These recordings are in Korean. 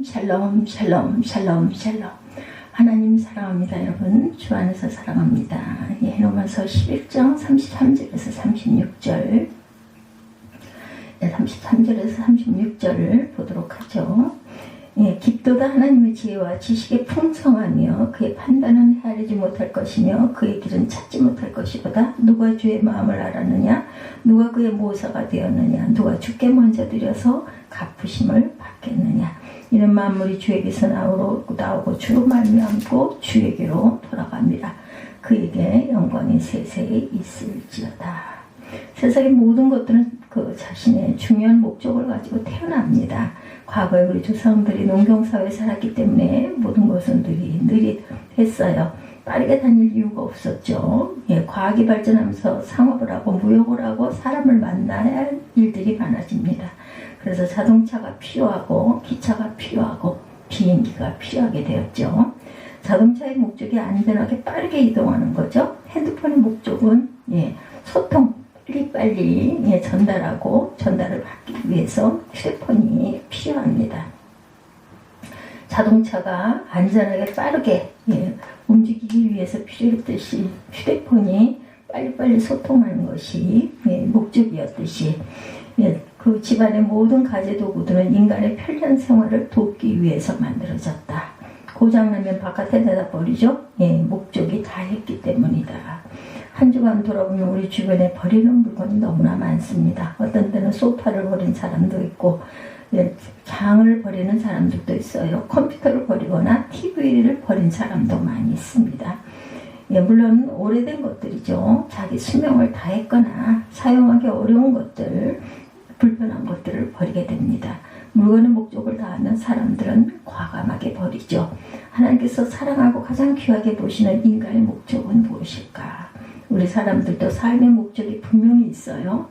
샬롬 샬롬 샬롬 샬롬 샬롬. 하나님 사랑합니다. 여러분 주 안에서 사랑합니다. 로마서 11장 33절에서 36절 33절에서 36절을 보도록 하죠. 깊도다 하나님의 지혜와 지식의 풍성하며 그의 판단은 헤아리지 못할 것이며 그의 길은 찾지 못할 것이보다 누가 주의 마음을 알았느냐, 누가 그의 모사가 되었느냐, 누가 주께 먼저 드려서 갚으심을 받겠느냐. 이런 만물이 주에게서 나오고 주로 말미암고 주에게로 돌아갑니다. 그에게 영광이 세세히 있을지어다. 세상의 모든 것들은 그 자신의 중요한 목적을 가지고 태어납니다. 과거에 우리 조상들이 농경사회에 살았기 때문에 모든 것은 느릿했어요. 빠르게 다닐 이유가 없었죠. 과학이 발전하면서 상업을 하고 무역을 하고 사람을 만나야 할 일들이 많아집니다. 그래서 자동차가 필요하고 기차가 필요하고 비행기가 필요하게 되었죠. 자동차의 목적이 안전하게 빠르게 이동하는 거죠. 핸드폰의 목적은 소통 빨리 전달을 받기 위해서 휴대폰이 필요합니다. 자동차가 안전하게 빠르게 움직이기 위해서 필요했듯이 휴대폰이 빨리빨리 소통하는 것이 목적이었듯이 그 집안의 모든 가재도구들은 인간의 편리한 생활을 돕기 위해서 만들어졌다. 고장나면 바깥에 내다 버리죠. 목적이 다 했기 때문이다. 한 주간 돌아보면 우리 주변에 버리는 물건이 너무나 많습니다. 어떤 때는 소파를 버린 사람도 있고 장을 버리는 사람들도 있어요. 컴퓨터를 버리거나 TV를 버린 사람도 많이 있습니다. 물론 오래된 것들이죠. 자기 수명을 다했거나 사용하기 어려운 것들, 불편한 것들을 버리게 됩니다. 물건의 목적을 다하는 사람들은 과감하게 버리죠. 하나님께서 사랑하고 가장 귀하게 보시는 인간의 목적은 무엇일까? 우리 사람들도 삶의 목적이 분명히 있어요.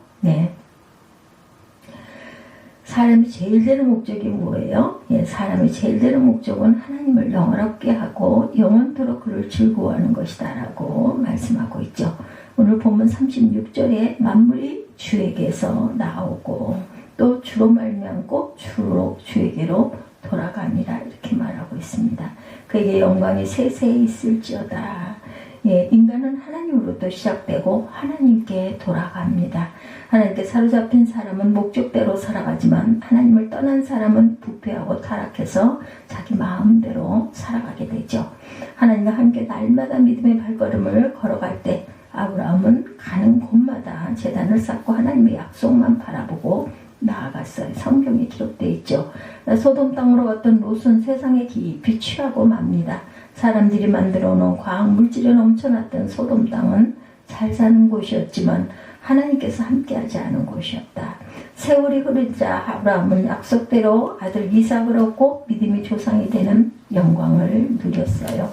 사람이 제일 되는 목적이 뭐예요? 사람이 제일 되는 목적은 하나님을 영원롭게 하고 영원토록 그를 즐거워하는 것이다 라고 말씀하고 있죠. 오늘 본문 36절에 만물이 주에게서 나오고 또 주로 말미암고 주로 주에게로 돌아갑니다. 이렇게 말하고 있습니다. 그에게 영광이 세세히 있을지어다. 인간은 하나님으로부터 시작되고 하나님께 돌아갑니다. 하나님께 사로잡힌 사람은 목적대로 살아가지만 하나님을 떠난 사람은 부패하고 타락해서 자기 마음대로 살아가게 되죠. 하나님과 함께 날마다 믿음의 발걸음을 걸어갈 때 아브라함은 가는 곳마다 제단을 쌓고 하나님의 약속만 바라보고 나아갔어요. 성경에 기록되어 있죠. 소돔 땅으로 왔던 롯은 세상에 깊이 취하고 맙니다. 사람들이 만들어 놓은 과학 물질에 넘쳐났던 소돔 땅은 잘 사는 곳이었지만 하나님께서 함께하지 않은 곳이었다. 세월이 흐르자 아브라함은 약속대로 아들 이삭을 얻고 믿음의 조상이 되는 영광을 누렸어요.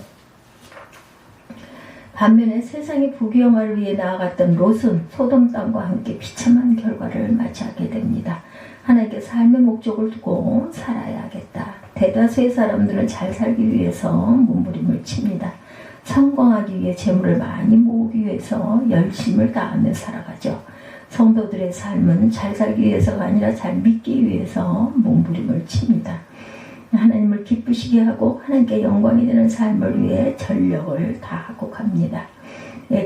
반면에 세상의 부귀영화를 위해 나아갔던 롯은 소돔 땅과 함께 비참한 결과를 맞이하게 됩니다. 하나님께 삶의 목적을 두고 살아야겠다. 대다수의 사람들은 잘 살기 위해서 몸부림을 칩니다. 성공하기 위해 재물을 많이 모으기 위해서 열심을 다하며 살아가죠. 성도들의 삶은 잘 살기 위해서가 아니라 잘 믿기 위해서 몸부림을 칩니다. 하나님을 기쁘시게 하고 하나님께 영광이 되는 삶을 위해 전력을 다하고 갑니다.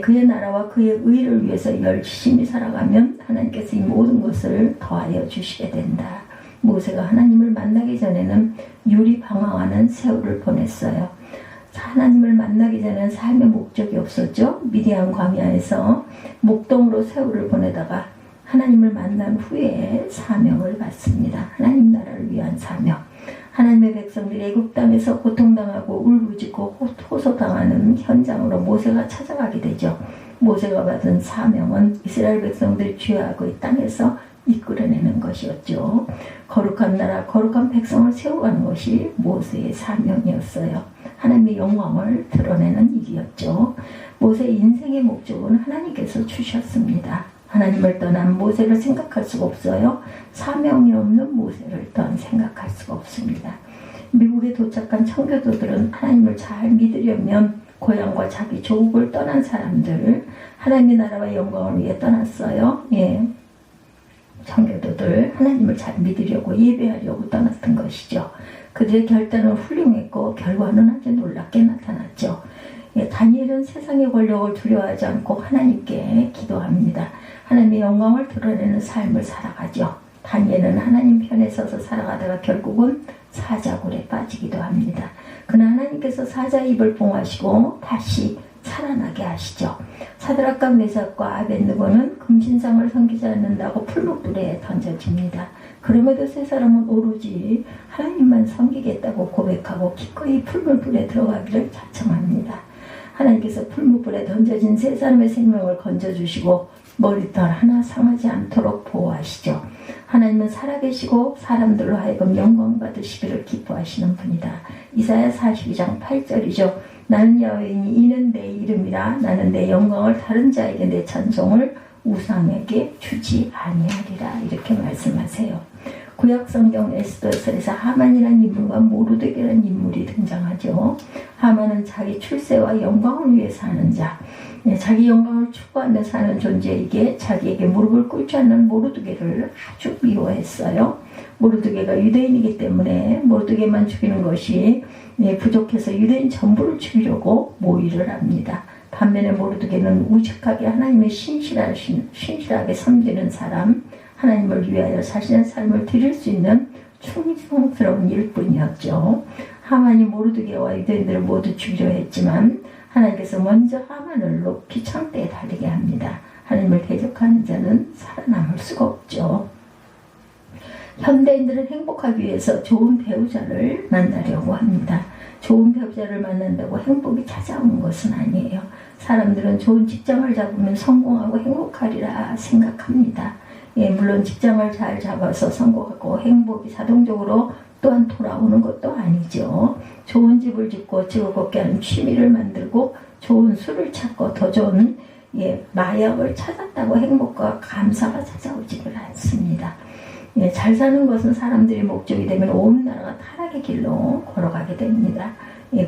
그의 나라와 그의 의를 위해서 열심히 살아가면 하나님께서 이 모든 것을 더하여 주시게 된다. 모세가 하나님을 만나기 전에는 유리 방황하는 세월을 보냈어요. 하나님을 만나기 전에는 삶의 목적이 없었죠. 미디안 광야에서 목동으로 세월을 보내다가 하나님을 만난 후에 사명을 받습니다. 하나님 나라를 위한 사명. 하나님의 백성들이 애굽 땅에서 고통당하고 울부짖고 호소당하는 현장으로 모세가 찾아가게 되죠. 모세가 받은 사명은 이스라엘 백성들이 죄하고 이 땅에서 이끌어내는 것이었죠. 거룩한 나라, 거룩한 백성을 세워가는 것이 모세의 사명이었어요. 하나님의 영광을 드러내는 일이었죠. 모세의 인생의 목적은 하나님께서 주셨습니다. 하나님을 떠난 모세를 생각할 수가 없어요. 사명이 없는 모세를 또한 생각할 수가 없습니다. 미국에 도착한 청교도들은 하나님을 잘 믿으려면 고향과 자기 조국을 떠난 사람들, 하나님의 나라와 영광을 위해 떠났어요. 청교도들 하나님을 잘 믿으려고 예배하려고 떠났던 것이죠. 그들의 결단은 훌륭했고 결과는 아주 놀랍게 나타났죠. 다니엘은 세상의 권력을 두려워하지 않고 하나님께 기도합니다. 하나님의 영광을 드러내는 삶을 살아가죠. 다니엘은 하나님 편에 서서 살아가다가 결국은 사자굴에 빠지기도 합니다. 그러나 하나님께서 사자의 입을 봉하시고 다시 살아나게 하시죠. 사드락과 메삭과 아벳느고는 금신상을 섬기지 않는다고 풀무불에 던져집니다. 그럼에도 세 사람은 오로지 하나님만 섬기겠다고 고백하고 기꺼이 풀무불에 들어가기를 자청합니다. 하나님께서 풀무불에 던져진 세 사람의 생명을 건져주시고 머리털 하나 상하지 않도록 보호하시죠. 하나님은 살아계시고 사람들로 하여금 영광 받으시기를 기뻐하시는 분이다. 이사야 42장 8절이죠. 나는 야훼이니 이는 내 이름이라. 나는 내 영광을 다른 자에게 내 찬송을 우상에게 주지 아니하리라. 이렇게 말씀하세요. 구약성경 에스더서에서 하만이라는 인물과 모르드게라는 인물이 등장하죠. 하만은 자기 출세와 영광을 위해 사는 자, 자기 영광을 추구하며 사는 존재에게 자기에게 무릎을 꿇지 않는 모르드게를 아주 미워했어요. 모르드게가 유대인이기 때문에 모르드게만 죽이는 것이 부족해서 유대인 전부를 죽이려고 모의를 합니다. 반면에 모르드게는 우직하게 하나님의 신실하게 섬기는 사람, 하나님을 위하여 자신의 삶을 드릴 수 있는 충성스러운 일뿐이었죠. 하만이 모르드게와 유대인들을 모두 죽이려 했지만 하나님께서 먼저 하만을 높이 창대에 달리게 합니다. 하나님을 대적하는 자는 살아남을 수가 없죠. 현대인들은 행복하기 위해서 좋은 배우자를 만나려고 합니다. 좋은 배우자를 만난다고 행복이 찾아오는 것은 아니에요. 사람들은 좋은 직장을 잡으면 성공하고 행복하리라 생각합니다. 물론 직장을 잘 잡아서 성공하고 행복이 자동적으로 또한 돌아오는 것도 아니죠. 좋은 집을 짓고 즐겁게 하는 취미를 만들고 좋은 술을 찾고 더 좋은 마약을 찾았다고 행복과 감사가 찾아오지를 않습니다. 잘 사는 것은 사람들이 목적이 되면 온 나라가 타락의 길로 걸어가게 됩니다.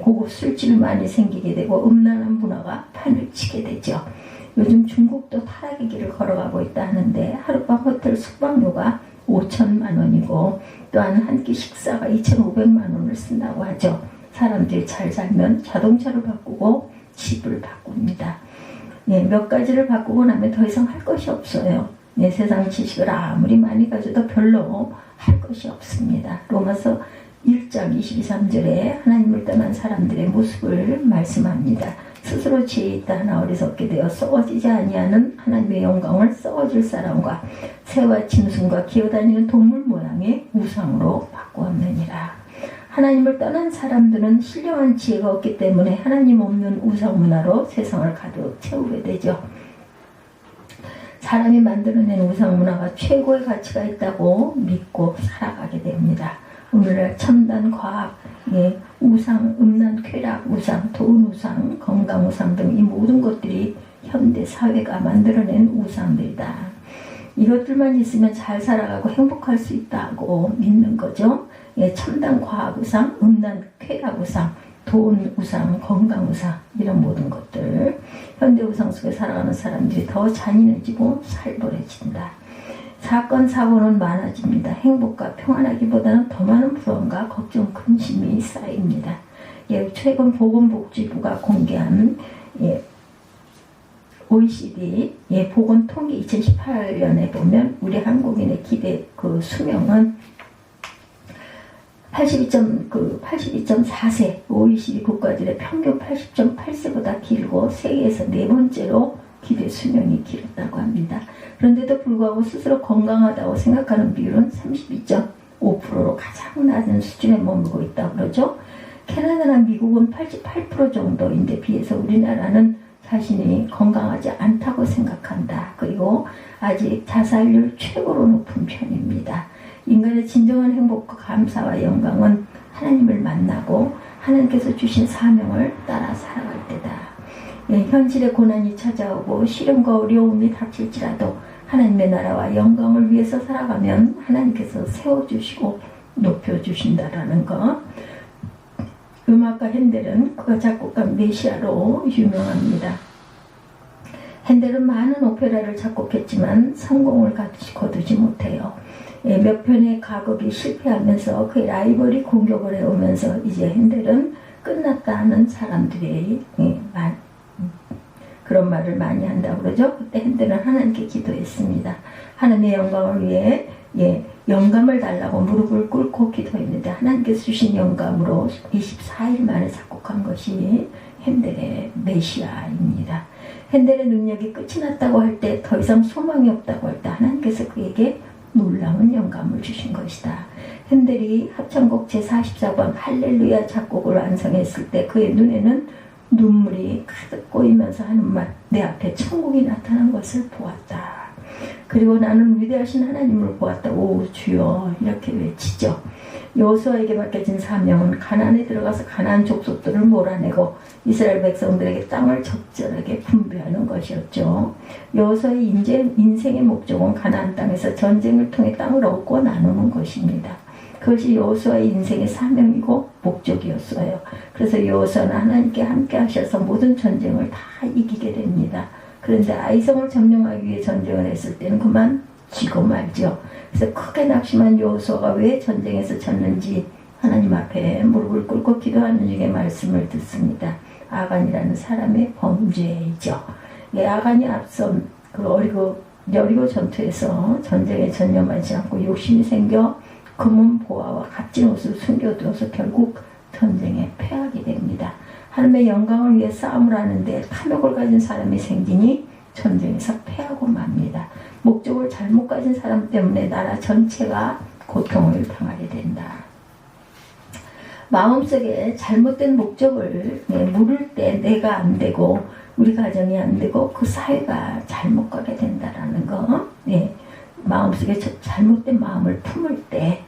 고급 술집이 많이 생기게 되고 음란한 문화가 판을 치게 되죠. 요즘 중국도 타락의 길을 걸어가고 있다 하는데 하룻밤 호텔 숙박료가 5천만 원이고 또한 한 끼 식사가 2,500만 원을 쓴다고 하죠. 사람들이 잘 살면 자동차를 바꾸고 집을 바꿉니다. 몇 가지를 바꾸고 나면 더 이상 할 것이 없어요. 세상 지식을 아무리 많이 가져도 별로 할 것이 없습니다. 로마서 1장 22, 3절에 하나님을 떠난 사람들의 모습을 말씀합니다. 스스로 지혜 있다 하나 어리석게 되어 썩어지지 아니하는 하나님의 영광을 썩어질 사람과 새와 짐승과 기어다니는 동물 모양의 우상으로 바꾸었느니라. 하나님을 떠난 사람들은 신령한 지혜가 없기 때문에 하나님 없는 우상 문화로 세상을 가득 채우게 되죠. 사람이 만들어낸 우상 문화가 최고의 가치가 있다고 믿고 살아가게 됩니다. 오늘날 첨단 과학, 우상, 음란, 쾌락, 우상, 돈 우상, 건강 우상 등 이 모든 것들이 현대 사회가 만들어낸 우상들이다. 이것들만 있으면 잘 살아가고 행복할 수 있다고 믿는 거죠. 첨단 과학 우상, 음란, 쾌락 우상, 돈 우상, 건강 우상 이런 모든 것들. 현대 우상 속에 살아가는 사람들이 더 잔인해지고 살벌해진다. 사건, 사고는 많아집니다. 행복과 평안하기보다는 더 많은 불안과 걱정, 근심이 쌓입니다. 최근 보건복지부가 공개한 OECD 보건 통계 2018년에 보면 우리 한국인의 기대 수명은 82.4세, OECD 국가들의 평균 80.8세보다 길고 세계에서 네 번째로 기대 수명이 길었다고 합니다. 그런데도 불구하고 스스로 건강하다고 생각하는 비율은 32.5%로 가장 낮은 수준에 머물고 있다고 그러죠. 캐나다나 미국은 88% 정도인데 비해서 우리나라는 자신이 건강하지 않다고 생각한다. 그리고 아직 자살률 최고로 높은 편입니다. 인간의 진정한 행복과 감사와 영광은 하나님을 만나고 하나님께서 주신 사명을 따라 살아갈 때다. 현실의 고난이 찾아오고 시련과 어려움이 닥칠지라도 하나님의 나라와 영광을 위해서 살아가면 하나님께서 세워주시고 높여주신다라는 것. 음악가 핸델은 그가 작곡한 메시아로 유명합니다. 핸델은 많은 오페라를 작곡했지만 성공을 거두지 못해요. 몇 편의 가곡이 실패하면서 그의 라이벌이 공격을 해오면서 이제 핸델은 끝났다 하는 사람들이 그런 말을 많이 한다고 그러죠. 그때 핸델은 하나님께 기도했습니다. 하나님의 영광을 위해 영감을 달라고 무릎을 꿇고 기도했는데 하나님께서 주신 영감으로 24일 만에 작곡한 것이 핸델의 메시아입니다. 핸델의 능력이 끝이 났다고 할 때, 더 이상 소망이 없다고 할 때 하나님께서 그에게 놀라운 영감을 주신 것이다. 핸델이 합창곡 제44번 할렐루야 작곡을 완성했을 때 그의 눈에는 눈물이 가득 고이면서 하는 말, 내 앞에 천국이 나타난 것을 보았다. 그리고 나는 위대하신 하나님을 보았다. 오 주여, 이렇게 외치죠. 여호수아에게 맡겨진 사명은 가나안에 들어가서 가나안 족속들을 몰아내고 이스라엘 백성들에게 땅을 적절하게 분배하는 것이었죠. 여호수아의 인생의 목적은 가나안 땅에서 전쟁을 통해 땅을 얻고 나누는 것입니다. 그것이 여호수아의 인생의 사명이고 목적이었어요. 그래서 여호수아는 하나님께 함께 하셔서 모든 전쟁을 다 이기게 됩니다. 그런데 아이성을 점령하기 위해 전쟁을 했을 때는 그만 지고 말죠. 그래서 크게 낙심한 여호수아가 왜 전쟁에서 졌는지 하나님 앞에 무릎을 꿇고 기도하는 중에 말씀을 듣습니다. 아간이라는 사람의 범죄이죠. 아간이 앞선 그 여리고 전투에서 전쟁에 전념하지 않고 욕심이 생겨 금은 보화와 값진 옷을 숨겨두어서 결국 전쟁에 패하게 됩니다. 하나님의 영광을 위해 싸움을 하는데 탐욕을 가진 사람이 생기니 전쟁에서 패하고 맙니다. 목적을 잘못 가진 사람 때문에 나라 전체가 고통을 당하게 된다. 마음속에 잘못된 목적을 물을 때 내가 안 되고 우리 가정이 안 되고 그 사회가 잘못 가게 된다라는 거. 마음속에 잘못된 마음을 품을 때,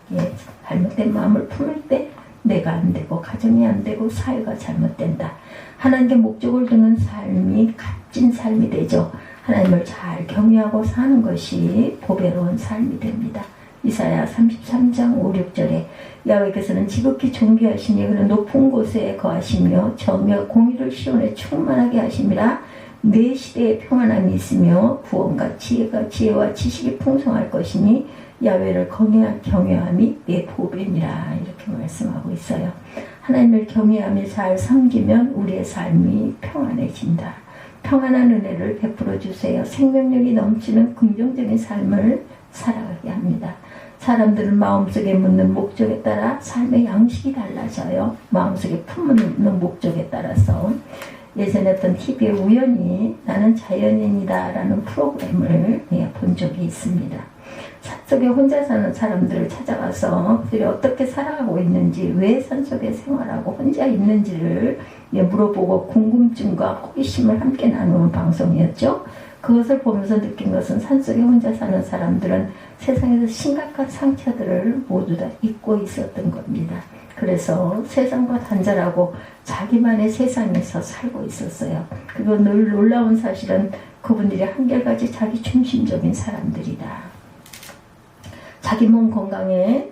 잘못된 마음을 품을 때 내가 안 되고 가정이 안 되고 사회가 잘못된다. 하나님께 목적을 두는 삶이 값진 삶이 되죠. 하나님을 잘 경외하고 사는 것이 보배로운 삶이 됩니다. 이사야 33장 5, 6절에 야훼께서는 지극히 존귀하시니 그는 높은 곳에 거하시며 정의와 공의를 시온에 충만하게 하심이라. 내 시대에 평안함이 있으며 구원과 지혜와 지식이 풍성할 것이니 야훼를 경외함이 내 보배니라. 이렇게 말씀하고 있어요. 하나님을 경외하며 잘 섬기면 우리의 삶이 평안해진다. 평안한 은혜를 베풀어 주세요. 생명력이 넘치는 긍정적인 삶을 살아가게 합니다. 사람들은 마음속에 묻는 목적에 따라 삶의 양식이 달라져요. 마음속에 품는 목적에 따라서. 예전에 어떤 TV에 우연히 나는 자연인이다 라는 프로그램을 본 적이 있습니다. 산속에 혼자 사는 사람들을 찾아가서 그들이 어떻게 살아가고 있는지, 왜 산속에 생활하고 혼자 있는지를 물어보고 궁금증과 호기심을 함께 나누는 방송이었죠. 그것을 보면서 느낀 것은 산속에 혼자 사는 사람들은 세상에서 심각한 상처들을 모두 다 잊고 있었던 겁니다. 그래서 세상과 단절하고 자기만의 세상에서 살고 있었어요. 그리고 늘 놀라운 사실은 그분들이 한결같이 자기 중심적인 사람들이다. 자기 몸 건강에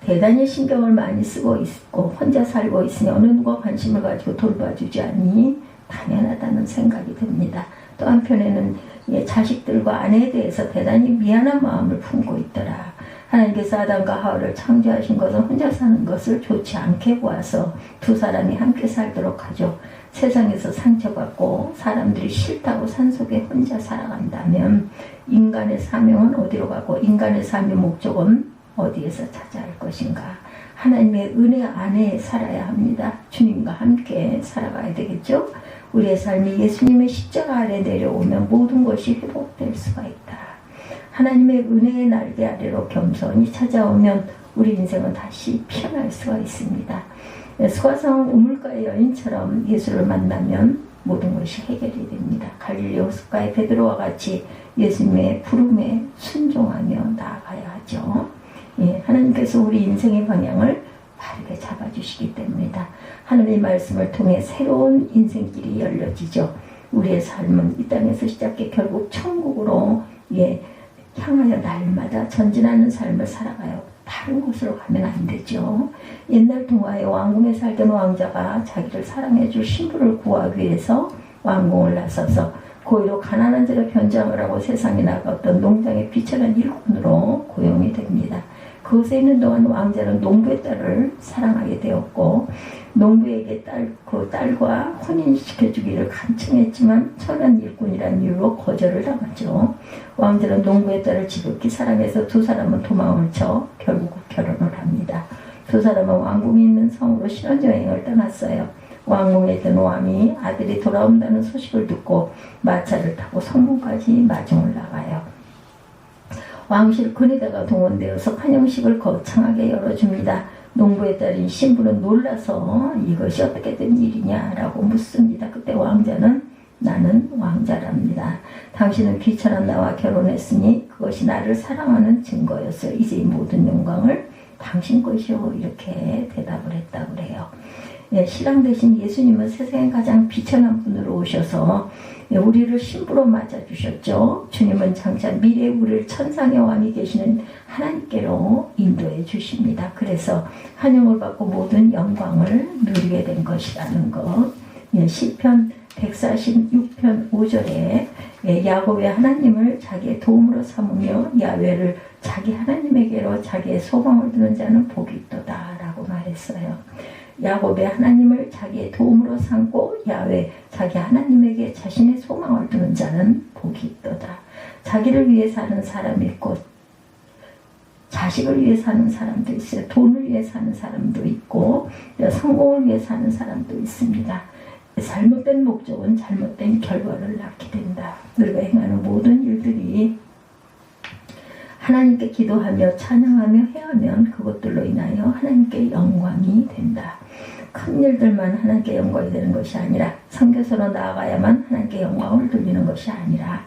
대단히 신경을 많이 쓰고 있고 혼자 살고 있으니 어느 누가 관심을 가지고 돌봐주지 않니 당연하다는 생각이 듭니다. 또 한편에는 자식들과 아내에 대해서 대단히 미안한 마음을 품고 있더라. 하나님께서 아담과 하와를 창조하신 것은 혼자 사는 것을 좋지 않게 보아서 두 사람이 함께 살도록 하죠. 세상에서 상처받고 사람들이 싫다고 산속에 혼자 살아간다면 인간의 사명은 어디로 가고 인간의 삶의 목적은 어디에서 찾아야 할 것인가. 하나님의 은혜 안에 살아야 합니다. 주님과 함께 살아가야 되겠죠. 우리의 삶이 예수님의 십자가 아래 내려오면 모든 것이 회복될 수가 있다. 하나님의 은혜의 날개 아래로 겸손히 찾아오면 우리 인생은 다시 피어날 수가 있습니다. 수가성 우물가의 여인처럼 예수를 만나면 모든 것이 해결이 됩니다. 갈릴리 호숫가의 베드로와 같이 예수님의 부름에 순종하며 나아가야 하죠. 하나님께서 우리 인생의 방향을 바르게 잡아주시기 때문이다. 하나님의 말씀을 통해 새로운 인생길이 열려지죠. 우리의 삶은 이 땅에서 시작해 결국 천국으로 향하여 날마다 전진하는 삶을 살아가요. 다른 곳으로 가면 안 되죠. 옛날 동화에 왕궁에 살던 왕자가 자기를 사랑해줄 신부를 구하기 위해서 왕궁을 나서서 고의로 가난한 자를 변장을 하고 세상에 나갔던 농장의 비천한 일꾼으로 고용이 됩니다. 그곳에 있는 동안 왕자는 농부의 딸을 사랑하게 되었고 농부에게 그 딸과 혼인시켜주기를 간청했지만 천한 일꾼이라는 이유로 거절을 당하죠. 왕자는 농부의 딸을 지극히 사랑해서 두 사람은 도망을 쳐 결국 결혼을 합니다. 두 사람은 왕궁에 있는 성으로 신혼여행을 떠났어요. 왕궁에 있던 왕이 아들이 돌아온다는 소식을 듣고 마차를 타고 성문까지 마중을 나가요. 왕실 근위대가 동원되어서 환영식을 거창하게 열어줍니다. 농부의 딸인 신부는 놀라서 이것이 어떻게 된 일이냐라고 묻습니다. 그때 왕자는 나는 왕자랍니다. 당신은 귀천한 나와 결혼했으니 그것이 나를 사랑하는 증거였어요. 이제 이 모든 영광을 당신 것이요 이렇게 대답을 했다고 그래요. 예, 신랑 대신 예수님은 세상에 가장 비천한 분으로 오셔서 우리를 신부로 맞아주셨죠. 주님은 장차 미래의 우리를 천상의 왕이 계시는 하나님께로 인도해 주십니다. 그래서 환영을 받고 모든 영광을 누리게 된 것이라는 것. 예, 시편 146편 5절에 야곱의 하나님을 자기의 도움으로 삼으며 야훼를 자기 하나님에게로 자기의 소망을 두는 자는 복이 있도다 라고 말했어요. 야곱의 하나님을 자기의 도움으로 삼고 야훼 자기 하나님에게 자신의 소망을 두는 자는 복이 있도다. 자기를 위해 사는 사람이 있고 자식을 위해 사는 사람도 있어요. 돈을 위해 사는 사람도 있고 성공을 위해 사는 사람도 있습니다. 잘못된 목적은 잘못된 결과를 낳게 된다. 우리가 행하는 모든 일들이 하나님께 기도하며 찬양하며 해하면 그것들로 인하여 하나님께 영광이 된다. 큰 일들만 하나님께 영광이 되는 것이 아니라 선교사로 나아가야만 하나님께 영광을 돌리는 것이 아니라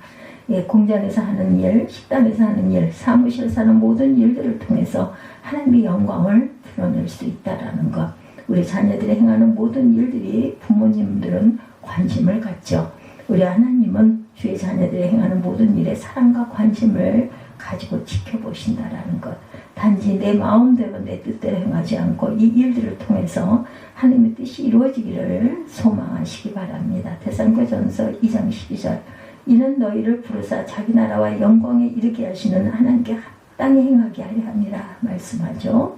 공장에서 하는 일, 식당에서 하는 일, 사무실에서 하는 모든 일들을 통해서 하나님의 영광을 드러낼 수 있다는 것. 우리 자녀들이 행하는 모든 일들이 부모님들은 관심을 갖죠. 우리 하나님은 주의 자녀들이 행하는 모든 일에 사랑과 관심을 가지고 지켜보신다라는 것. 단지 내 마음대로 내 뜻대로 행하지 않고 이 일들을 통해서 하나님의 뜻이 이루어지기를 소망하시기 바랍니다. 데살로니가전서 2장 12절 이는 너희를 부르사 자기 나라와 영광에 이르게 하시는 하나님께 합당히 행하게 하려 함이라 말씀하죠.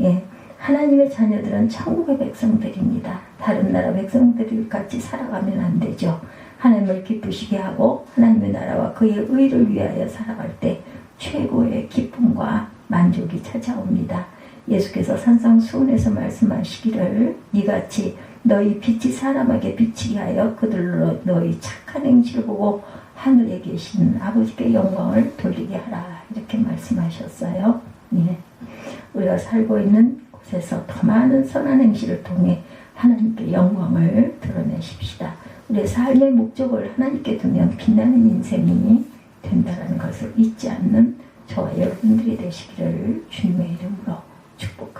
예, 하나님의 자녀들은 천국의 백성들입니다. 다른 나라 백성들이 같이 살아가면 안 되죠. 하나님을 기쁘시게 하고 하나님의 나라와 그의 의를 위하여 살아갈 때 최고의 기쁨과 만족이 찾아옵니다. 예수께서 산상수훈에서 말씀하시기를 이같이 너희 빛이 사람에게 비치게 하여 그들로 너희 착한 행실을 보고 하늘에 계신 아버지께 영광을 돌리게 하라 이렇게 말씀하셨어요. 예. 우리가 살고 있는 곳에서 더 많은 선한 행실을 통해 하나님께 영광을 드러내십시다. 우리의 삶의 목적을 하나님께 두면 빛나는 인생이 된다는 것을 잊지 않는 저와 여러분들이 되시기를 주님의 이름으로 축복합니다.